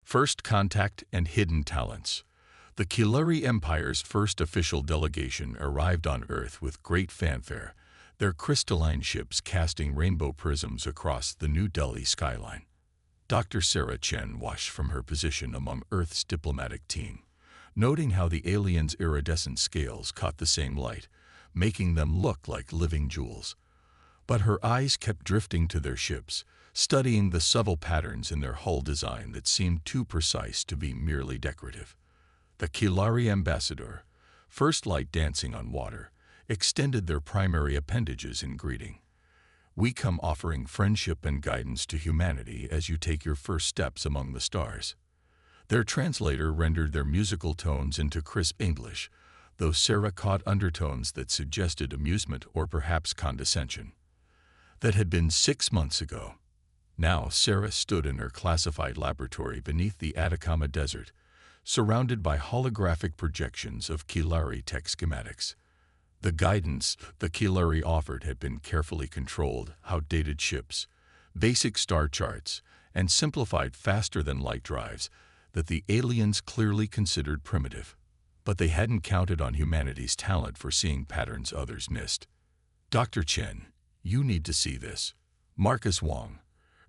First Contact and Hidden Talents. The Kilari Empire's first official delegation arrived on Earth with great fanfare, their crystalline ships casting rainbow prisms across the New Delhi skyline. Dr. Sarah Chen watched from her position among Earth's diplomatic team, noting how the aliens' iridescent scales caught the same light, making them look like living jewels. But her eyes kept drifting to their ships, studying the subtle patterns in their hull design that seemed too precise to be merely decorative. The Kilari ambassador, first light dancing on water, extended their primary appendages in greeting. We come offering friendship and guidance to humanity as you take your first steps among the stars. Their translator rendered their musical tones into crisp English, though Sarah caught undertones that suggested amusement or perhaps condescension. That had been 6 months ago. Now Sarah stood in her classified laboratory beneath the Atacama Desert, surrounded by holographic projections of Kilari tech schematics. The guidance the Kilari offered had been carefully controlled, outdated ships, basic star charts, and simplified faster-than-light drives that the aliens clearly considered primitive. But they hadn't counted on humanity's talent for seeing patterns others missed. Dr. Chen, you need to see this. Marcus Wong,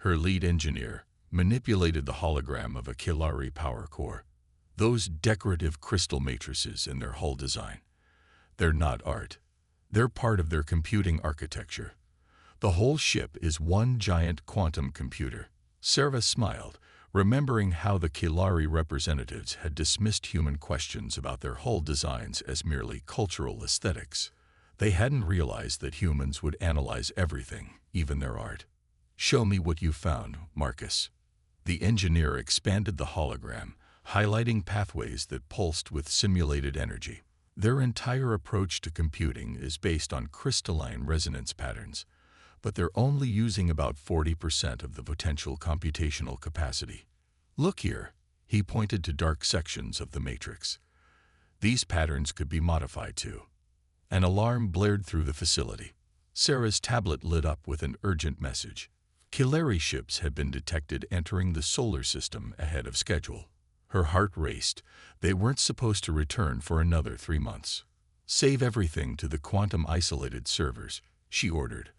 her lead engineer, manipulated the hologram of a Kilari power core. Those decorative crystal matrices in their hull design. They're not art. They're part of their computing architecture. The whole ship is one giant quantum computer. Sarah smiled, remembering how the Kilari representatives had dismissed human questions about their hull designs as merely cultural aesthetics. They hadn't realized that humans would analyze everything, even their art. Show me what you found, Marcus. The engineer expanded the hologram, highlighting pathways that pulsed with simulated energy. Their entire approach to computing is based on crystalline resonance patterns, but they're only using about 40% of the potential computational capacity. Look here, he pointed to dark sections of the matrix. These patterns could be modified too. An alarm blared through the facility. Sarah's tablet lit up with an urgent message. Kilari ships had been detected entering the solar system ahead of schedule. Her heart raced. They weren't supposed to return for another 3 months. Save everything to the quantum-isolated servers, she ordered,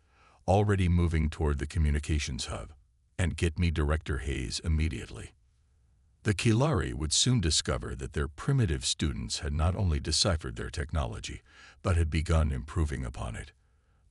already moving toward the communications hub. And get me Director Hayes immediately. The Kilari would soon discover that their primitive students had not only deciphered their technology, but had begun improving upon it.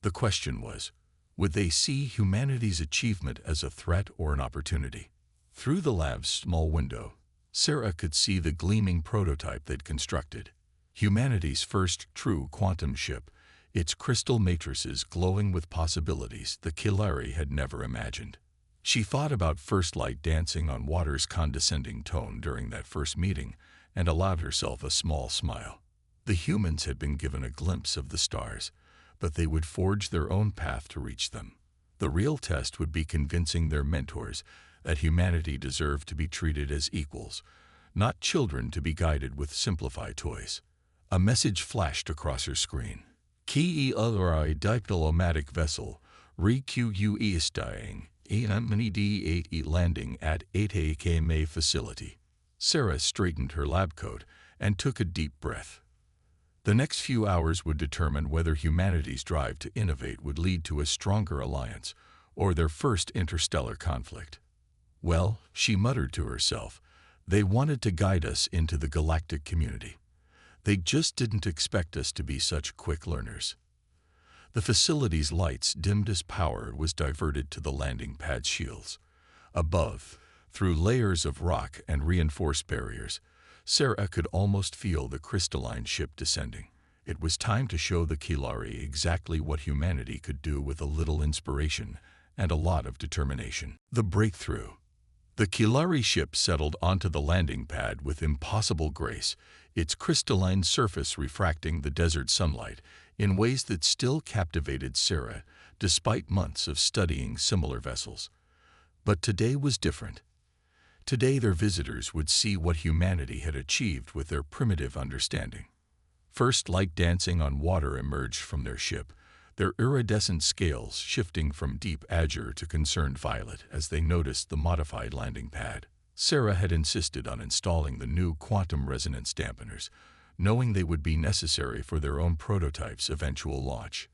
The question was, would they see humanity's achievement as a threat or an opportunity? Through the lab's small window, Sarah could see the gleaming prototype they'd constructed. Humanity's first true quantum ship, its crystal matrices glowing with possibilities the Kilari had never imagined. She thought about first light dancing on water's condescending tone during that first meeting and allowed herself a small smile. The humans had been given a glimpse of the stars, but they would forge their own path to reach them. The real test would be convincing their mentors that humanity deserved to be treated as equals, not children to be guided with simplified toys. A message flashed across her screen. Ki Ulrai diplomatic vessel, Re-QUE dying. D8E landing at 8 AKMA facility. Sarah straightened her lab coat and took a deep breath. The next few hours would determine whether humanity's drive to innovate would lead to a stronger alliance or their first interstellar conflict. Well, she muttered to herself, they wanted to guide us into the galactic community. They just didn't expect us to be such quick learners. The facility's lights dimmed as power was diverted to the landing pad's shields. Above, through layers of rock and reinforced barriers, Sarah could almost feel the crystalline ship descending. It was time to show the Kilari exactly what humanity could do with a little inspiration and a lot of determination. The breakthrough. The Kilari ship settled onto the landing pad with impossible grace, its crystalline surface refracting the desert sunlight in ways that still captivated Sarah, despite months of studying similar vessels. But today was different. Today their visitors would see what humanity had achieved with their primitive understanding. First light dancing on water emerged from their ship, their iridescent scales shifting from deep azure to concerned violet as they noticed the modified landing pad. Sarah had insisted on installing the new quantum resonance dampeners, knowing they would be necessary for their own prototype's eventual launch.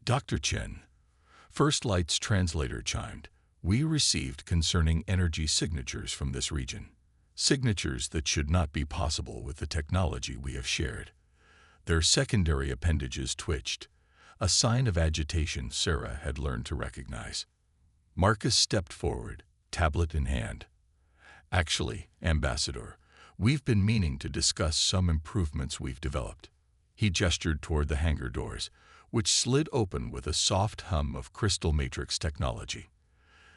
Dr. Chen, First Light's translator, chimed, "We received concerning energy signatures from this region. Signatures that should not be possible with the technology we have shared." Their secondary appendages twitched, a sign of agitation Sarah had learned to recognize. Marcus stepped forward, tablet in hand. "Actually, Ambassador, we've been meaning to discuss some improvements we've developed." He gestured toward the hangar doors, which slid open with a soft hum of crystal matrix technology.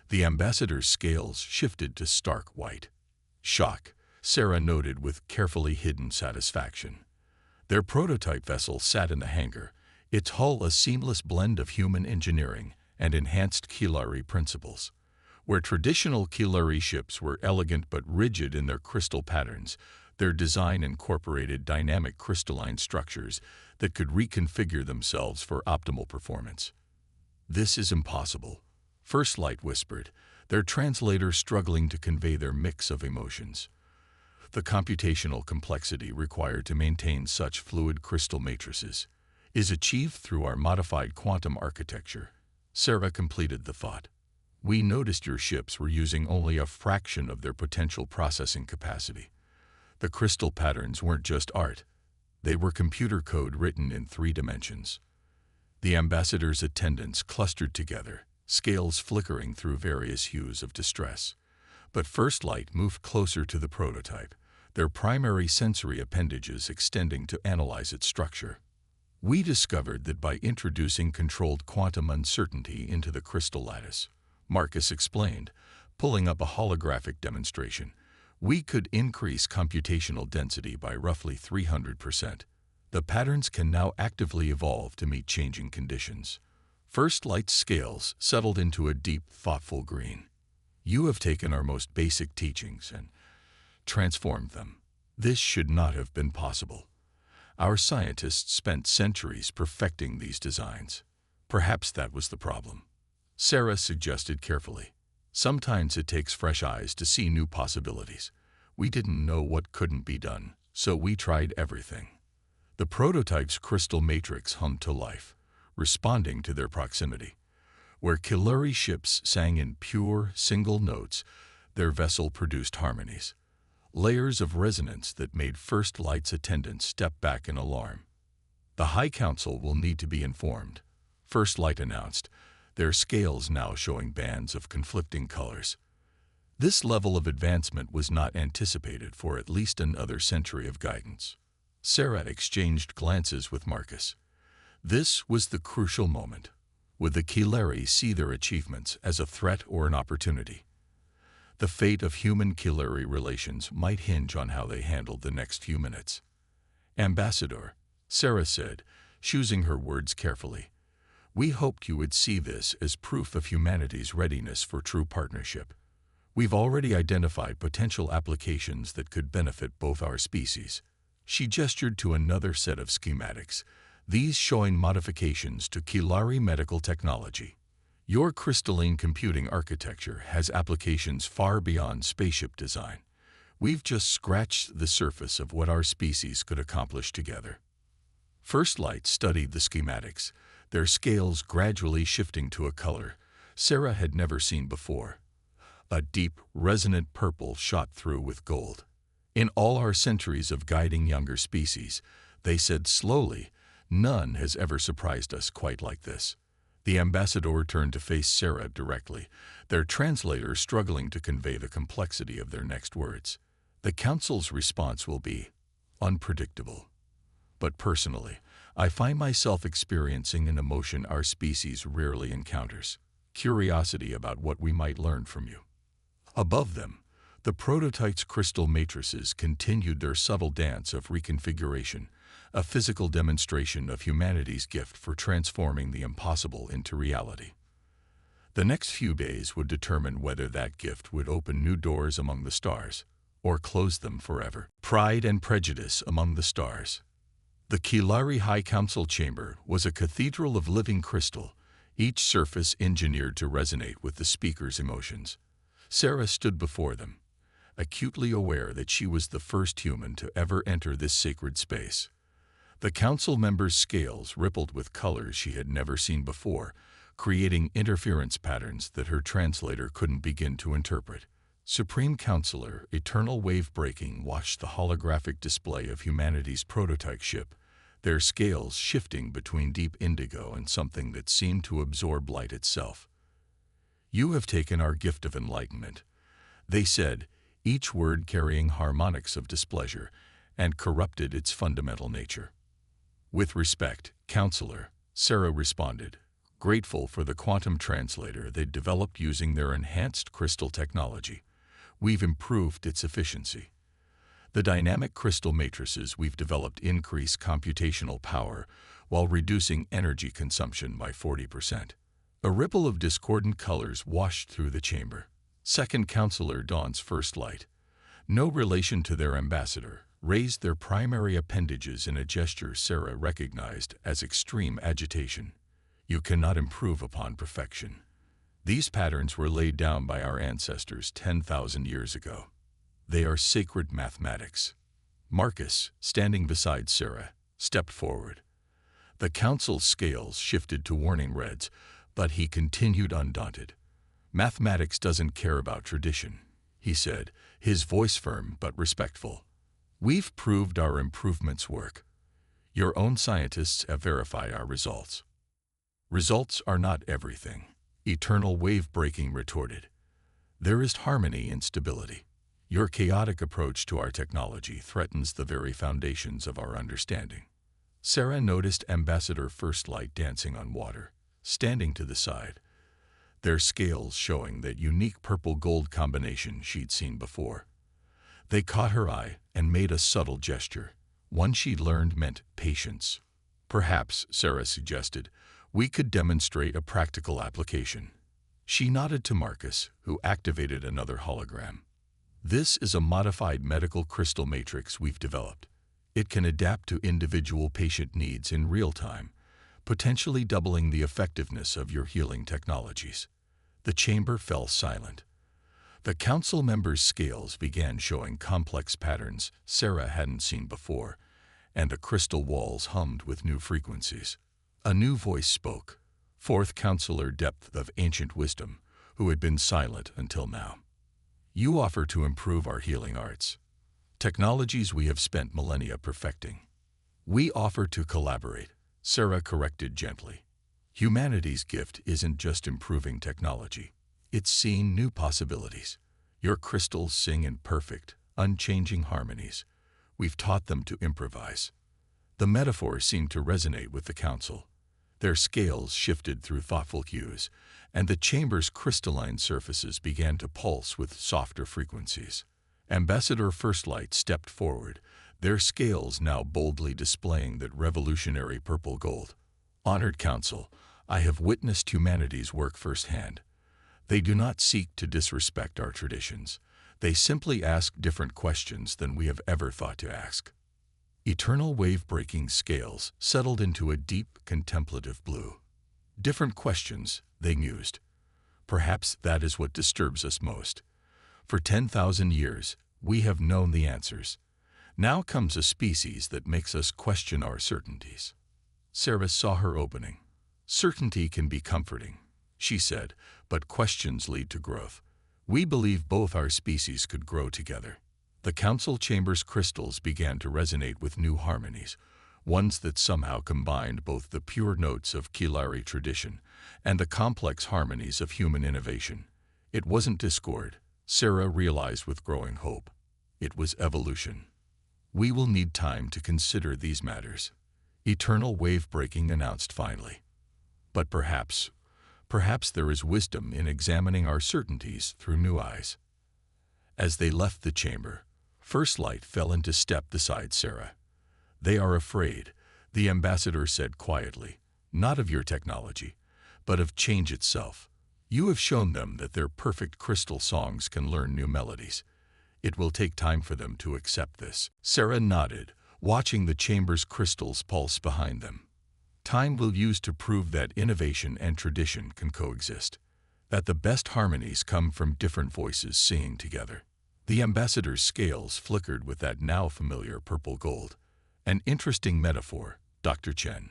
The ambassador's scales shifted to stark white. "Shock," Sarah noted with carefully hidden satisfaction. Their prototype vessel sat in the hangar, its hull a seamless blend of human engineering and enhanced Kilari principles. Where traditional Kilari ships were elegant but rigid in their crystal patterns, their design incorporated dynamic crystalline structures that could reconfigure themselves for optimal performance. "This is impossible," First Light whispered, their translator struggling to convey their mix of emotions. "The computational complexity required to maintain such fluid crystal matrices is achieved through our modified quantum architecture." Sarah completed the thought. "We noticed your ships were using only a fraction of their potential processing capacity. The crystal patterns weren't just art. They were computer code written in 3 dimensions." The ambassador's attendants clustered together, scales flickering through various hues of distress. But First Light moved closer to the prototype, their primary sensory appendages extending to analyze its structure. "We discovered that by introducing controlled quantum uncertainty into the crystal lattice," Marcus explained, pulling up a holographic demonstration, "we could increase computational density by roughly 300%. The patterns can now actively evolve to meet changing conditions." First Light's scales settled into a deep, thoughtful green. "You have taken our most basic teachings and transformed them. This should not have been possible. Our scientists spent centuries perfecting these designs. Perhaps that was the problem." Sarah suggested carefully, "Sometimes it takes fresh eyes to see new possibilities. We didn't know what couldn't be done, so we tried everything." The prototype's crystal matrix hummed to life, responding to their proximity. Where Kilari ships sang in pure, single notes, their vessel produced harmonies, layers of resonance that made First Light's attendants step back in alarm. "The High Council will need to be informed," First Light announced, their scales now showing bands of conflicting colors. This level of advancement was not anticipated for at least another century of guidance. Sarah exchanged glances with Marcus. This was the crucial moment. Would the Kilari see their achievements as a threat or an opportunity? The fate of human-Kilari relations might hinge on how they handled the next few minutes. "Ambassador," Sarah said, choosing her words carefully, "we hoped you would see this as proof of humanity's readiness for true partnership. We've already identified potential applications that could benefit both our species." She gestured to another set of schematics, these showing modifications to Kilari medical technology. "Your crystalline computing architecture has applications far beyond spaceship design. We've just scratched the surface of what our species could accomplish together." First Light studied the schematics, their scales gradually shifting to a color Sarah had never seen before. A deep, resonant purple shot through with gold. "In all our centuries of guiding younger species," they said slowly, "none has ever surprised us quite like this." The ambassador turned to face Sarah directly, their translator struggling to convey the complexity of their next words. "The Council's response will be unpredictable. But personally, I find myself experiencing an emotion our species rarely encounters: curiosity about what we might learn from you." Above them, the prototype's crystal matrices continued their subtle dance of reconfiguration, a physical demonstration of humanity's gift for transforming the impossible into reality. The next few days would determine whether that gift would open new doors among the stars, or close them forever. Pride and prejudice among the stars. The Kilari High Council chamber was a cathedral of living crystal, each surface engineered to resonate with the speaker's emotions. Sarah stood before them, acutely aware that she was the first human to ever enter this sacred space. The council member's scales rippled with colors she had never seen before, creating interference patterns that her translator couldn't begin to interpret. Supreme Counselor, eternal wave-breaking, watched the holographic display of humanity's prototype ship, their scales shifting between deep indigo and something that seemed to absorb light itself. "You have taken our gift of enlightenment," they said, each word carrying harmonics of displeasure, and corrupted its fundamental nature. "With respect, Counselor," Sarah responded, grateful for the quantum translator they'd developed using their enhanced crystal technology. "We've improved its efficiency. The dynamic crystal matrices we've developed increase computational power while reducing energy consumption by 40%. A ripple of discordant colors washed through the chamber. Second Counselor Dawn's first light, no relation to their ambassador, raised their primary appendages in a gesture Sarah recognized as extreme agitation. "You cannot improve upon perfection. These patterns were laid down by our ancestors 10,000 years ago. They are sacred mathematics." Marcus, standing beside Sarah, stepped forward. The council's scales shifted to warning reds, but he continued undaunted. "Mathematics doesn't care about tradition," he said, his voice firm but respectful. "We've proved our improvements work. Your own scientists have verified our results." "Results are not everything," Eternal Wave-Breaking retorted. "There is harmony in stability. Your chaotic approach to our technology threatens the very foundations of our understanding." Sarah noticed Ambassador First Light dancing on water, standing to the side, their scales showing that unique purple-gold combination she'd seen before. They caught her eye and made a subtle gesture, one she'd learned meant patience. "Perhaps," Sarah suggested, "we could demonstrate a practical application." She nodded to Marcus, who activated another hologram. "This is a modified medical crystal matrix we've developed. It can adapt to individual patient needs in real time, potentially doubling the effectiveness of your healing technologies." The chamber fell silent. The council members' scales began showing complex patterns Sarah hadn't seen before, and the crystal walls hummed with new frequencies. A new voice spoke, Fourth Counselor Depth of Ancient Wisdom, who had been silent until now. "You offer to improve our healing arts, technologies we have spent millennia perfecting." "We offer to collaborate," Sarah corrected gently. "Humanity's gift isn't just improving technology. It's seeing new possibilities. Your crystals sing in perfect, unchanging harmonies. We've taught them to improvise." The metaphor seemed to resonate with the council. Their scales shifted through thoughtful hues, and the chamber's crystalline surfaces began to pulse with softer frequencies. Ambassador First Light stepped forward, their scales now boldly displaying that revolutionary purple gold. "Honored Council, I have witnessed humanity's work firsthand. They do not seek to disrespect our traditions. They simply ask different questions than we have ever thought to ask." Eternal wave-breaking scales settled into a deep, contemplative blue. "Different questions," they mused. "Perhaps that is what disturbs us most. For 10,000 years, we have known the answers. Now comes a species that makes us question our certainties." Sarah saw her opening. "Certainty can be comforting," she said, "but questions lead to growth. We believe both our species could grow together." The council chamber's crystals began to resonate with new harmonies, ones that somehow combined both the pure notes of Kilari tradition and the complex harmonies of human innovation. It wasn't discord, Sarah realized with growing hope. It was evolution. "We will need time to consider these matters," Eternal Wave-Breaking announced finally. "But perhaps there is wisdom in examining our certainties through new eyes." As they left the chamber, First Light fell into step beside Sarah. "They are afraid," the ambassador said quietly, "not of your technology, but of change itself. You have shown them that their perfect crystal songs can learn new melodies. It will take time for them to accept this." Sarah nodded, watching the chamber's crystals pulse behind them. "Time will use to prove that innovation and tradition can coexist, that the best harmonies come from different voices singing together." The ambassador's scales flickered with that now familiar purple gold. An interesting metaphor, Dr. Chen.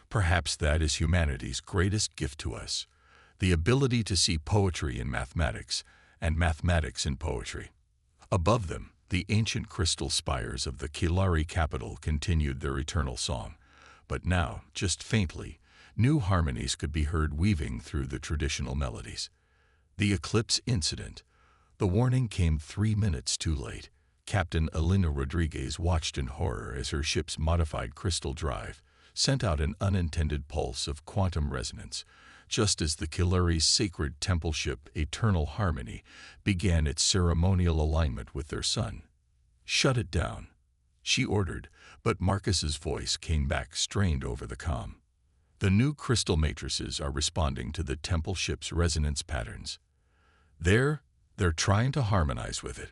Perhaps that is humanity's greatest gift to us, the ability to see poetry in mathematics and mathematics in poetry. Above them, the ancient crystal spires of the Kilari capital continued their eternal song, but now, just faintly, new harmonies could be heard weaving through the traditional melodies. The eclipse incident. The warning came 3 minutes too late. Captain Elena Rodriguez watched in horror as her ship's modified crystal drive sent out an unintended pulse of quantum resonance, just as the Kilari's sacred temple ship Eternal Harmony began its ceremonial alignment with their sun. "Shut it down," she ordered, but Marcus's voice came back strained over the comm. "The new crystal matrices are responding to the temple ship's resonance patterns. They're trying to harmonize with it."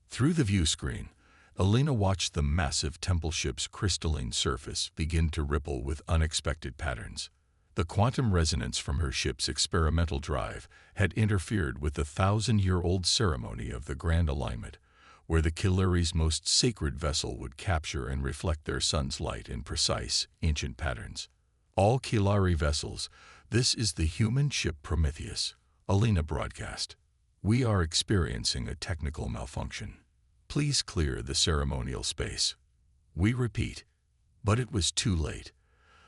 Through the view screen, Elena watched the massive temple ship's crystalline surface begin to ripple with unexpected patterns. The quantum resonance from her ship's experimental drive had interfered with the 1,000-year-old ceremony of the Grand Alignment, where the Kilari's most sacred vessel would capture and reflect their sun's light in precise, ancient patterns. "All Kilari vessels, this is the human ship Prometheus," Elena broadcast. "We are experiencing a technical malfunction. Please clear the ceremonial space." We repeat. But it was too late.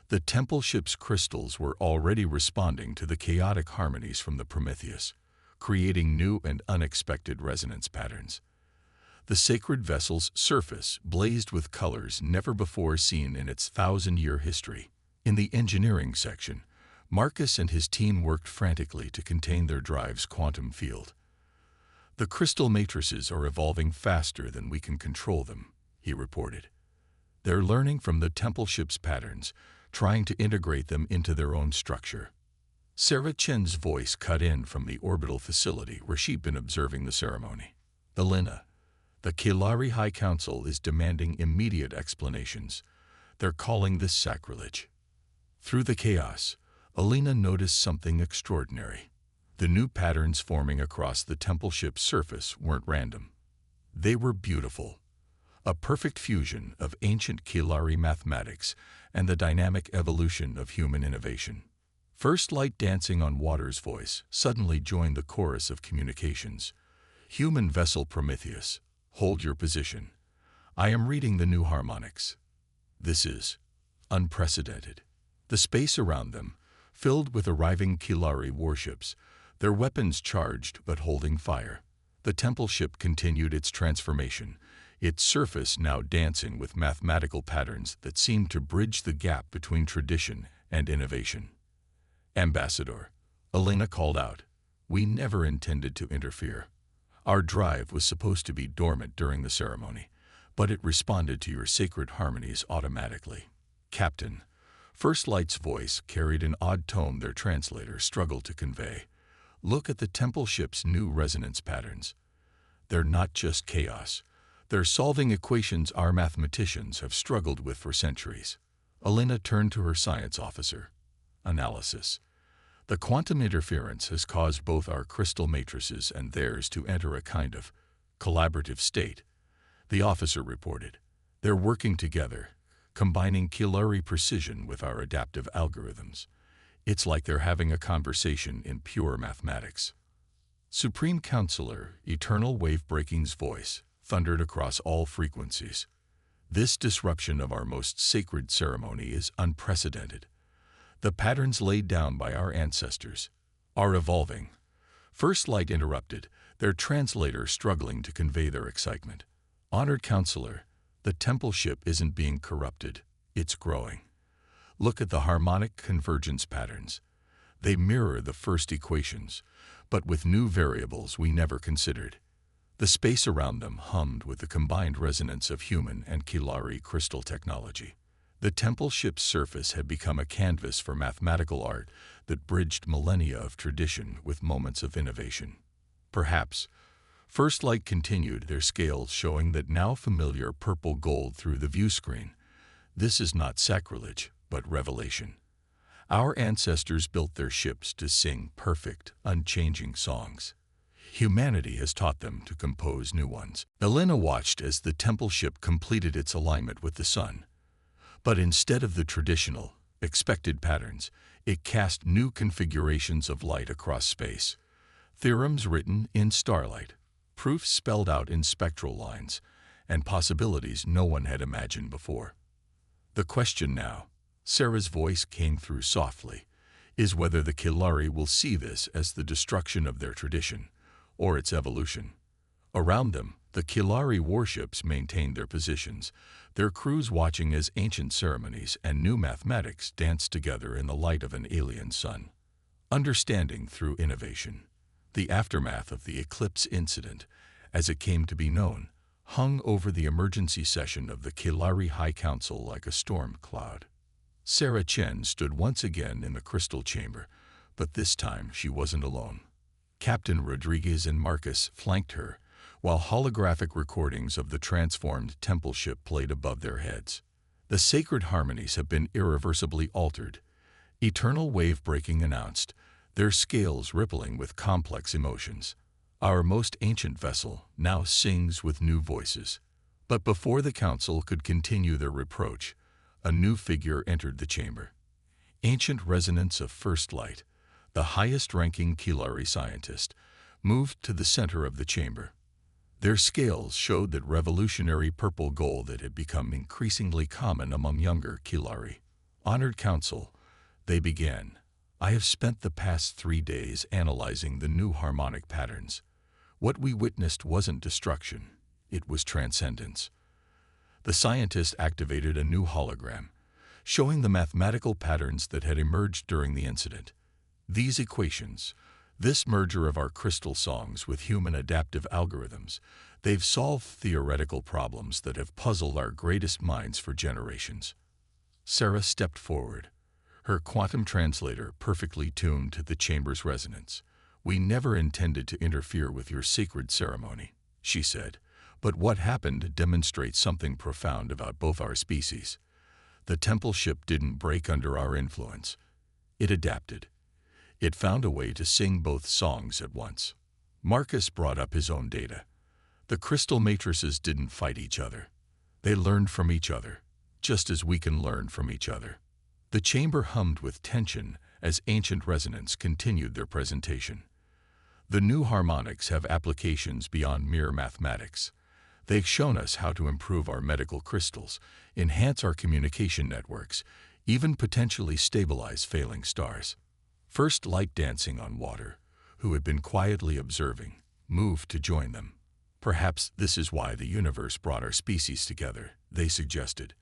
The temple ship's crystals were already responding to the chaotic harmonies from the Prometheus, creating new and unexpected resonance patterns. The sacred vessel's surface blazed with colors never before seen in its 1,000-year history. In the engineering section, Marcus and his team worked frantically to contain their drive's quantum field. "The crystal matrices are evolving faster than we can control them," he reported. "They're learning from the temple ship's patterns, trying to integrate them into their own structure." Sarah Chen's voice cut in from the orbital facility where she'd been observing the ceremony. "Elena, the Kilari High Council is demanding immediate explanations. They're calling this sacrilege." Through the chaos, Elena noticed something extraordinary. The new patterns forming across the temple ship's surface weren't random. They were beautiful. A perfect fusion of ancient Kilari mathematics and the dynamic evolution of human innovation. First Light dancing on water's voice suddenly joined the chorus of communications. "Human vessel Prometheus, hold your position. I am reading the new harmonics. This is unprecedented." The space around them, filled with arriving Kilari warships, their weapons charged but holding fire. The temple ship continued its transformation, its surface now dancing with mathematical patterns that seemed to bridge the gap between tradition and innovation. "Ambassador," Elena called out, "we never intended to interfere. Our drive was supposed to be dormant during the ceremony, but it responded to your sacred harmonies automatically." "Captain," First Light's voice carried an odd tone their translator struggled to convey. "Look at the temple ship's new resonance patterns. They're not just chaos. They're solving equations our mathematicians have struggled with for centuries." Elena turned to her science officer. "Analysis. The quantum interference has caused both our crystal matrices and theirs to enter a kind of collaborative state," the officer reported. "They're working together, combining Kilari precision with our adaptive algorithms. It's like they're having a conversation in pure mathematics." Supreme Counselor Eternal Wave-Breaking's voice thundered across all frequencies. "This disruption of our most sacred ceremony is unprecedented. The patterns laid down by our ancestors are evolving." First Light interrupted, their translator struggling to convey their excitement. "Honored Counselor, the temple ship isn't being corrupted, it's growing. Look at the harmonic convergence patterns. They mirror the first equations, but with new variables we never considered." The space around them hummed with the combined resonance of human and Kilari crystal technology. The temple ship's surface had become a canvas for mathematical art that bridged millennia of tradition with moments of innovation. Perhaps, First Light continued, their scales showing that now familiar purple gold through the view screen. "This is not sacrilege, but revelation. Our ancestors built their ships to sing perfect, unchanging songs. Humanity has taught them to compose new ones. Elena watched as the temple ship completed its alignment with the sun. But instead of the traditional, expected patterns, it cast new configurations of light across space. Theorems written in starlight, proofs spelled out in spectral lines, and possibilities no one had imagined before. The question now, Sarah's voice came through softly, is whether the Kilari will see this as the destruction of their tradition, or its evolution. Around them, the Kilari warships maintained their positions, their crews watching as ancient ceremonies and new mathematics danced together in the light of an alien sun. Understanding through innovation. The aftermath of the eclipse incident, as it came to be known, hung over the emergency session of the Kilari High Council like a storm cloud. Sarah Chen stood once again in the crystal chamber, but this time she wasn't alone. Captain Rodriguez and Marcus flanked her, while holographic recordings of the transformed temple ship played above their heads. The sacred harmonies have been irreversibly altered. Eternal wave-breaking announced, their scales rippling with complex emotions. Our most ancient vessel now sings with new voices. But before the council could continue their reproach, a new figure entered the chamber. Ancient resonance of first light, the highest-ranking Kilari scientist, moved to the center of the chamber. Their scales showed that revolutionary purple gold that had become increasingly common among younger Kilari. Honored Council, they began. I have spent the past 3 days analyzing the new harmonic patterns. What we witnessed wasn't destruction, it was transcendence. The scientist activated a new hologram, showing the mathematical patterns that had emerged during the incident. These equations, this merger of our crystal songs with human adaptive algorithms, they've solved theoretical problems that have puzzled our greatest minds for generations. Sarah stepped forward, her quantum translator perfectly tuned to the chamber's resonance. We never intended to interfere with your sacred ceremony, she said, but what happened demonstrates something profound about both our species. The temple ship didn't break under our influence. It adapted. It found a way to sing both songs at once. Marcus brought up his own data. The crystal matrices didn't fight each other. They learned from each other, just as we can learn from each other. The chamber hummed with tension as ancient resonance continued their presentation. The new harmonics have applications beyond mere mathematics. They've shown us how to improve our medical crystals, enhance our communication networks, even potentially stabilize failing stars. First Light dancing on water, who had been quietly observing, moved to join them. Perhaps this is why the universe brought our species together, they suggested.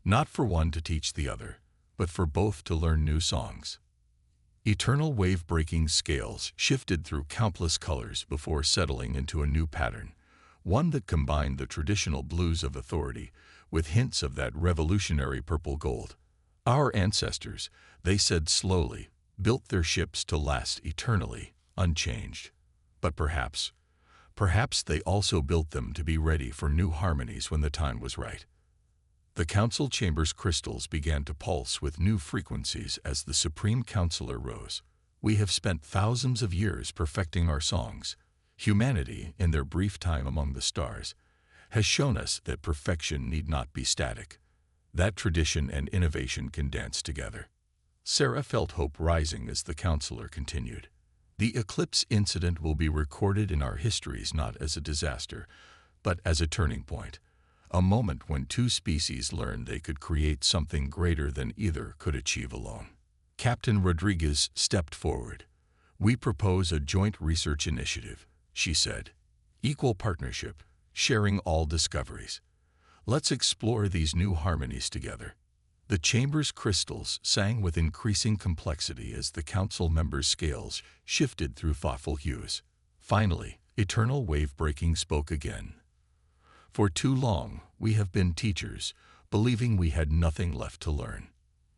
Not for one to teach the other, but for both to learn new songs. Eternal wave-breaking scales shifted through countless colors before settling into a new pattern, one that combined the traditional blues of authority with hints of that revolutionary purple gold. Our ancestors, they said slowly, built their ships to last eternally, unchanged. But perhaps they also built them to be ready for new harmonies when the time was right. The council chamber's crystals began to pulse with new frequencies as the Supreme Counselor rose. We have spent thousands of years perfecting our songs. Humanity, in their brief time among the stars, has shown us that perfection need not be static, that tradition and innovation can dance together. Sarah felt hope rising as the counselor continued. The eclipse incident will be recorded in our histories not as a disaster, but as a turning point, a moment when two species learned they could create something greater than either could achieve alone. Captain Rodriguez stepped forward. We propose a joint research initiative, she said. Equal partnership, sharing all discoveries. Let's explore these new harmonies together. The chamber's crystals sang with increasing complexity as the council members' scales shifted through thoughtful hues. Finally, Eternal Wave-Breaking spoke again. For too long, we have been teachers, believing we had nothing left to learn.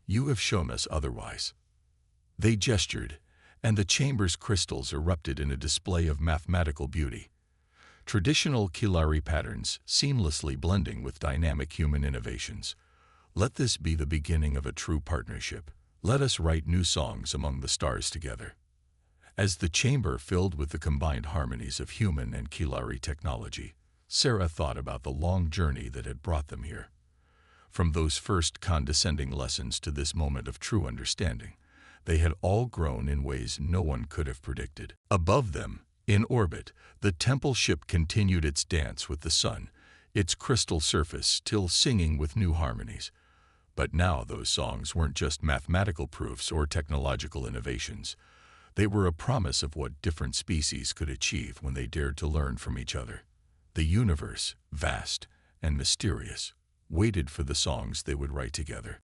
You have shown us otherwise. They gestured, and the chamber's crystals erupted in a display of mathematical beauty. Traditional Kilari patterns seamlessly blending with dynamic human innovations. Let this be the beginning of a true partnership. Let us write new songs among the stars together. As the chamber filled with the combined harmonies of human and Kilari technology, Sarah thought about the long journey that had brought them here. From those first condescending lessons to this moment of true understanding, they had all grown in ways no one could have predicted. Above them, in orbit, the temple ship continued its dance with the sun, its crystal surface still singing with new harmonies. But now those songs weren't just mathematical proofs or technological innovations. They were a promise of what different species could achieve when they dared to learn from each other. The universe, vast and mysterious, waited for the songs they would write together.